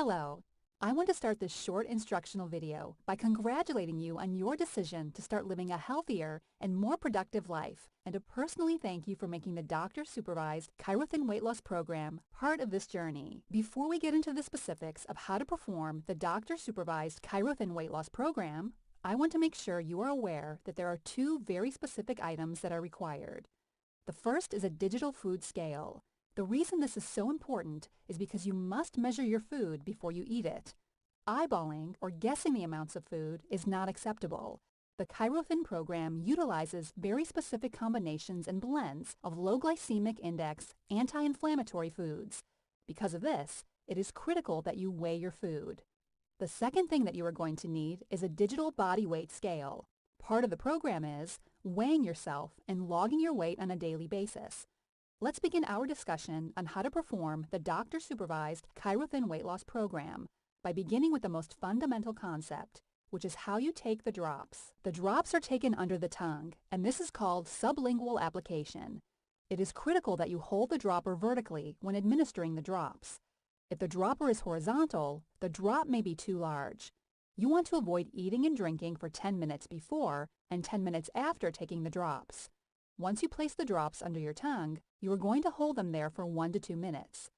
Hello. I want to start this short instructional video by congratulating you on your decision to start living a healthier and more productive life, and to personally thank you for making the doctor-supervised ChiroThin weight loss program part of this journey. Before we get into the specifics of how to perform the doctor-supervised ChiroThin weight loss program, I want to make sure you are aware that there are two very specific items that are required. The first is a digital food scale. The reason this is so important is because you must measure your food before you eat it. Eyeballing or guessing the amounts of food is not acceptable. The ChiroThin program utilizes very specific combinations and blends of low glycemic index anti-inflammatory foods. Because of this, it is critical that you weigh your food. The second thing that you are going to need is a digital body weight scale. Part of the program is weighing yourself and logging your weight on a daily basis. Let's begin our discussion on how to perform the doctor-supervised ChiroThin weight loss program by beginning with the most fundamental concept, which is how you take the drops. The drops are taken under the tongue, and this is called sublingual application. It is critical that you hold the dropper vertically when administering the drops. If the dropper is horizontal, the drop may be too large. You want to avoid eating and drinking for 10 minutes before and 10 minutes after taking the drops. Once you place the drops under your tongue, you are going to hold them there for 1 to 2 minutes.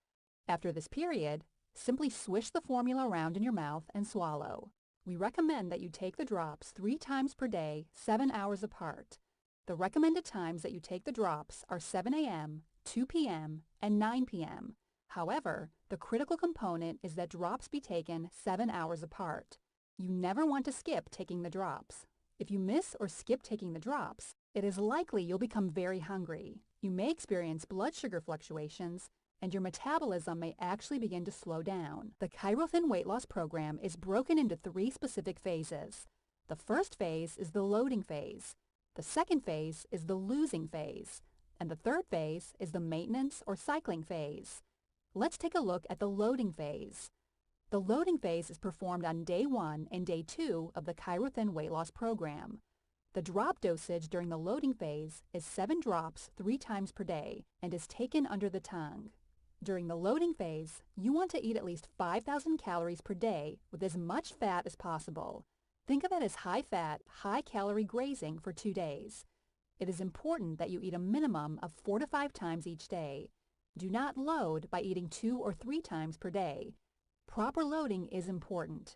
After this period, simply swish the formula around in your mouth and swallow. We recommend that you take the drops 3 times per day, 7 hours apart. The recommended times that you take the drops are 7 a.m., 2 p.m., and 9 p.m. However, the critical component is that drops be taken 7 hours apart. You never want to skip taking the drops. If you miss or skip taking the drops, it is likely you'll become very hungry. You may experience blood sugar fluctuations, and your metabolism may actually begin to slow down. The ChiroThin weight loss program is broken into 3 specific phases. The first phase is the loading phase. The second phase is the losing phase. And the third phase is the maintenance or cycling phase. Let's take a look at the loading phase. The loading phase is performed on day 1 and day 2 of the ChiroThin weight loss program. The drop dosage during the loading phase is 7 drops 3 times per day and is taken under the tongue. During the loading phase, you want to eat at least 5,000 calories per day with as much fat as possible. Think of it as high-fat, high-calorie grazing for 2 days. It is important that you eat a minimum of 4 to 5 times each day. Do not load by eating 2 or 3 times per day. Proper loading is important.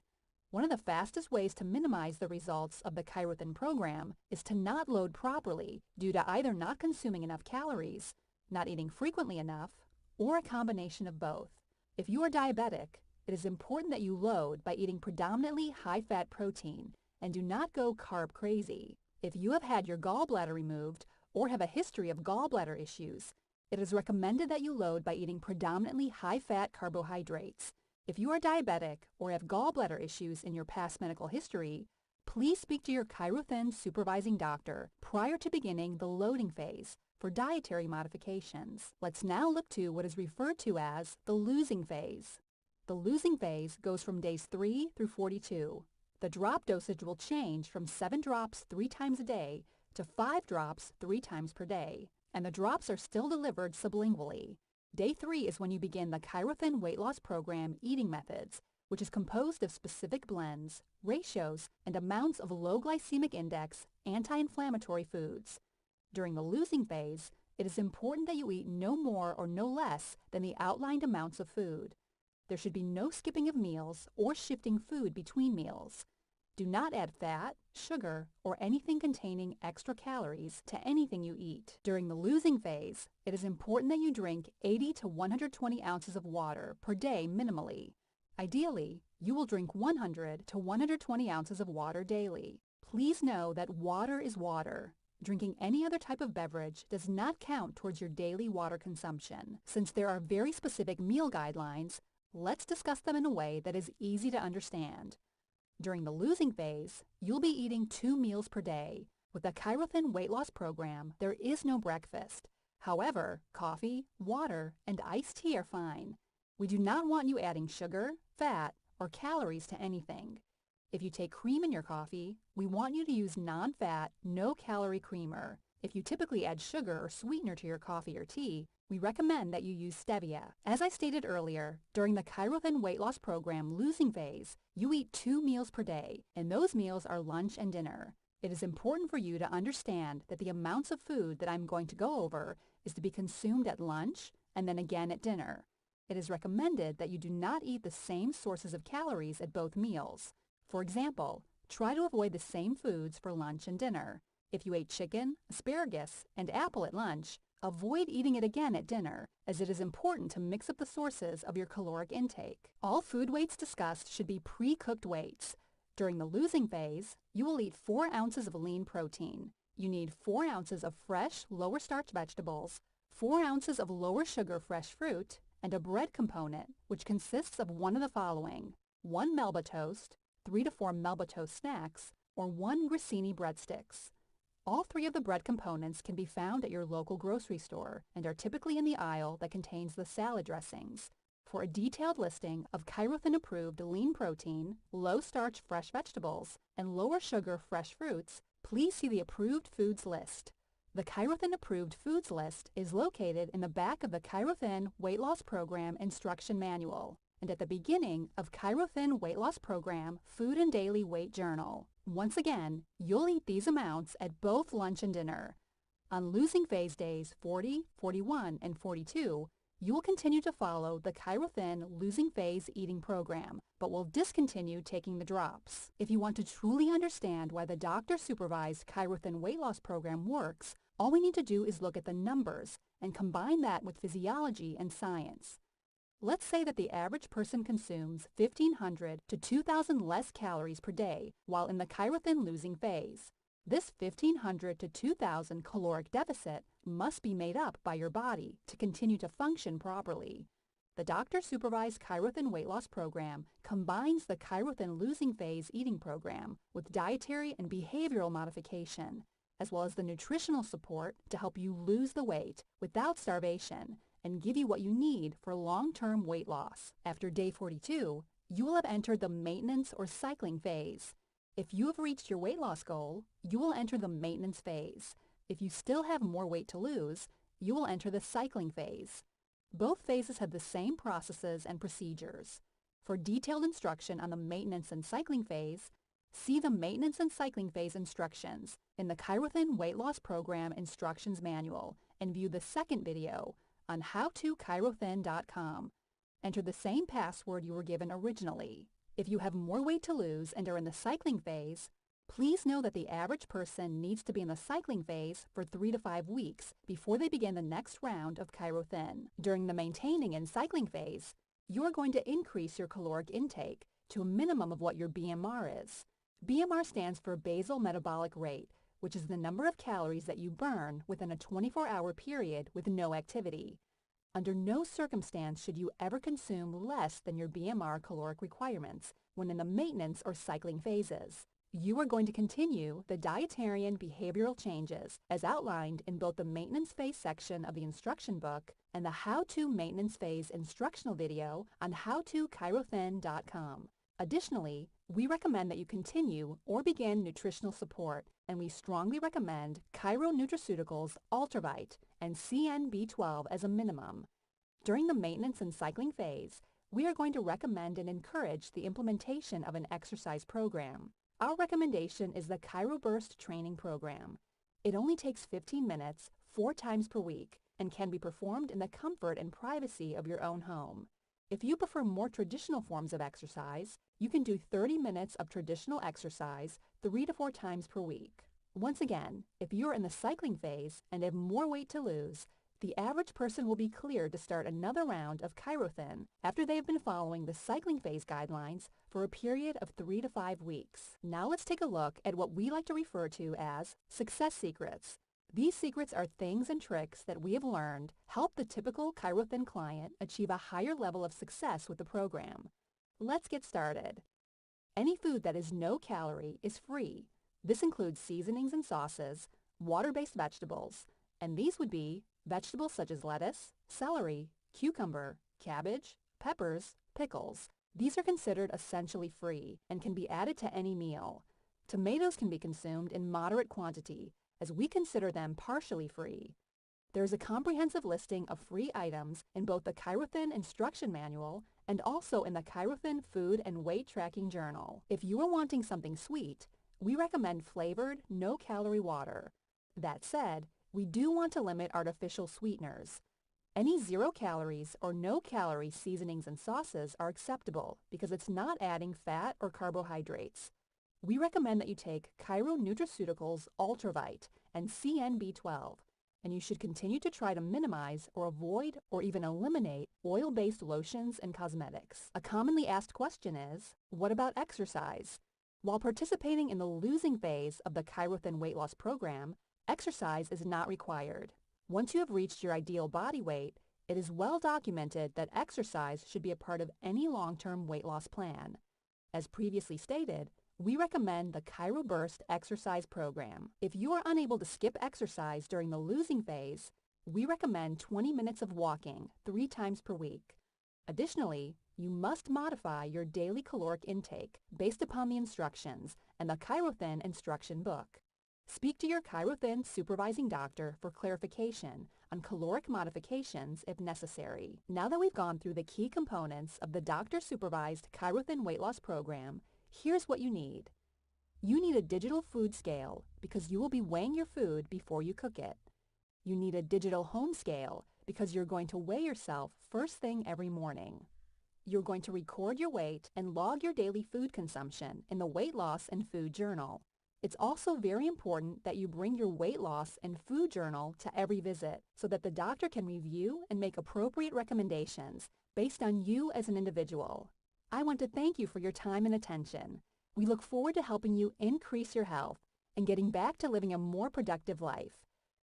One of the fastest ways to minimize the results of the ChiroThin program is to not load properly due to either not consuming enough calories, not eating frequently enough, or a combination of both. If you are diabetic, it is important that you load by eating predominantly high-fat protein and do not go carb crazy. If you have had your gallbladder removed or have a history of gallbladder issues, it is recommended that you load by eating predominantly high-fat carbohydrates. If you are diabetic or have gallbladder issues in your past medical history, please speak to your ChiroThin supervising doctor prior to beginning the loading phase for dietary modifications. Let's now look to what is referred to as the losing phase. The losing phase goes from days 3 through 42. The drop dosage will change from 7 drops 3 times a day to 5 drops 3 times per day, and the drops are still delivered sublingually. Day 3 is when you begin the ChiroThin weight loss program eating methods, which is composed of specific blends, ratios, and amounts of low glycemic index anti-inflammatory foods. During the losing phase, it is important that you eat no more or no less than the outlined amounts of food. There should be no skipping of meals or shifting food between meals. Do not add fat, sugar, or anything containing extra calories to anything you eat. During the losing phase, it is important that you drink 80 to 120 ounces of water per day minimally. Ideally, you will drink 100 to 120 ounces of water daily. Please know that water is water. Drinking any other type of beverage does not count towards your daily water consumption. Since there are very specific meal guidelines, let's discuss them in a way that is easy to understand. During the losing phase, you'll be eating 2 meals per day. With the ChiroThin weight loss program, there is no breakfast. However, coffee, water, and iced tea are fine. We do not want you adding sugar, fat, or calories to anything. If you take cream in your coffee, we want you to use non-fat, no-calorie creamer. If you typically add sugar or sweetener to your coffee or tea, we recommend that you use stevia. As I stated earlier, during the ChiroThin weight loss program losing phase, you eat 2 meals per day, and those meals are lunch and dinner. It is important for you to understand that the amounts of food that I'm going to go over is to be consumed at lunch and then again at dinner. It is recommended that you do not eat the same sources of calories at both meals. For example, try to avoid the same foods for lunch and dinner. If you ate chicken, asparagus, and apple at lunch, avoid eating it again at dinner, as it is important to mix up the sources of your caloric intake. All food weights discussed should be pre-cooked weights. During the losing phase, you will eat 4 ounces of lean protein. You need 4 ounces of fresh, lower starch vegetables, 4 ounces of lower sugar fresh fruit, and a bread component, which consists of one of the following: 1 Melba toast, 3 to 4 Melba toast snacks, or 1 grissini breadsticks. All 3 of the bread components can be found at your local grocery store and are typically in the aisle that contains the salad dressings. For a detailed listing of ChiroThin approved lean protein, low starch fresh vegetables, and lower sugar fresh fruits, please see the approved foods list. The ChiroThin approved foods list is located in the back of the ChiroThin Weight Loss Program Instruction Manual and at the beginning of ChiroThin Weight Loss Program Food and Daily Weight Journal. Once again, you'll eat these amounts at both lunch and dinner. On losing phase days 40, 41, and 42, you will continue to follow the ChiroThin losing phase eating program, but will discontinue taking the drops. If you want to truly understand why the doctor-supervised ChiroThin weight loss program works, all we need to do is look at the numbers and combine that with physiology and science. Let's say that the average person consumes 1,500 to 2,000 less calories per day while in the ChiroThin losing phase. This 1,500 to 2,000 caloric deficit must be made up by your body to continue to function properly. The doctor-supervised ChiroThin weight loss program combines the ChiroThin losing phase eating program with dietary and behavioral modification, as well as the nutritional support to help you lose the weight without starvation and give you what you need for long-term weight loss. After day 42, you will have entered the maintenance or cycling phase. If you have reached your weight loss goal, you will enter the maintenance phase. If you still have more weight to lose, you will enter the cycling phase. Both phases have the same processes and procedures. For detailed instruction on the maintenance and cycling phase, see the maintenance and cycling phase instructions in the ChiroThin Weight Loss Program Instructions Manual and view the second video on howtochirothin.com. Enter the same password you were given originally. If you have more weight to lose and are in the cycling phase, please know that the average person needs to be in the cycling phase for 3 to 5 weeks before they begin the next round of ChiroThin. During the maintaining and cycling phase, you are going to increase your caloric intake to a minimum of what your BMR is. BMR stands for basal metabolic rate, which is the number of calories that you burn within a 24-hour period with no activity. Under no circumstance should you ever consume less than your BMR caloric requirements when in the maintenance or cycling phases. You are going to continue the dietarian behavioral changes as outlined in both the maintenance phase section of the instruction book and the How to Maintenance Phase instructional video on howtochirothin.com. Additionally, we recommend that you continue or begin nutritional support, and we strongly recommend Chiro Nutraceuticals Ultravite and CNB12 as a minimum. During the maintenance and cycling phase, we are going to recommend and encourage the implementation of an exercise program. Our recommendation is the Chiro Burst training program. It only takes 15 minutes, 4 times per week, and can be performed in the comfort and privacy of your own home. If you prefer more traditional forms of exercise, you can do 30 minutes of traditional exercise 3 to 4 times per week. Once again, if you're in the cycling phase and have more weight to lose, the average person will be cleared to start another round of ChiroThin after they have been following the cycling phase guidelines for a period of 3 to 5 weeks. Now let's take a look at what we like to refer to as success secrets. These secrets are things and tricks that we have learned help the typical ChiroThin client achieve a higher level of success with the program. Let's get started. Any food that is no calorie is free. This includes seasonings and sauces, water-based vegetables, and these would be vegetables such as lettuce, celery, cucumber, cabbage, peppers, pickles. These are considered essentially free and can be added to any meal. Tomatoes can be consumed in moderate quantity, as we consider them partially free. There is a comprehensive listing of free items in both the ChiroThin Instruction Manual and also in the ChiroThin Food and Weight Tracking Journal. If you are wanting something sweet, we recommend flavored, no-calorie water. That said, we do want to limit artificial sweeteners. Any 0 calories or no calorie seasonings and sauces are acceptable because it's not adding fat or carbohydrates. We recommend that you take Chiro Nutraceuticals Ultravite and CNB12, and you should continue to try to minimize or avoid or even eliminate oil-based lotions and cosmetics. A commonly asked question is, what about exercise? While participating in the losing phase of the ChiroThin weight loss program, exercise is not required. Once you have reached your ideal body weight, it is well documented that exercise should be a part of any long-term weight loss plan. As previously stated, we recommend the Chiro Burst exercise program. If you are unable to skip exercise during the losing phase, we recommend 20 minutes of walking 3 times per week. Additionally, you must modify your daily caloric intake based upon the instructions and the ChiroThin instruction book. Speak to your ChiroThin supervising doctor for clarification on caloric modifications if necessary. Now that we've gone through the key components of the doctor-supervised ChiroThin weight loss program, here's what you need. You need a digital food scale because you will be weighing your food before you cook it. You need a digital home scale because you're going to weigh yourself first thing every morning. You're going to record your weight and log your daily food consumption in the Weight Loss and Food Journal. It's also very important that you bring your weight loss and food journal to every visit so that the doctor can review and make appropriate recommendations based on you as an individual. I want to thank you for your time and attention. We look forward to helping you increase your health and getting back to living a more productive life.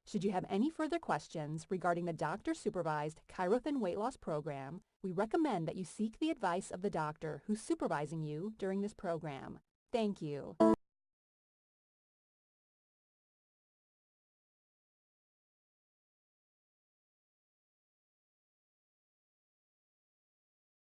Should you have any further questions regarding the doctor-supervised ChiroThin weight loss program, we recommend that you seek the advice of the doctor who's supervising you during this program. Thank you.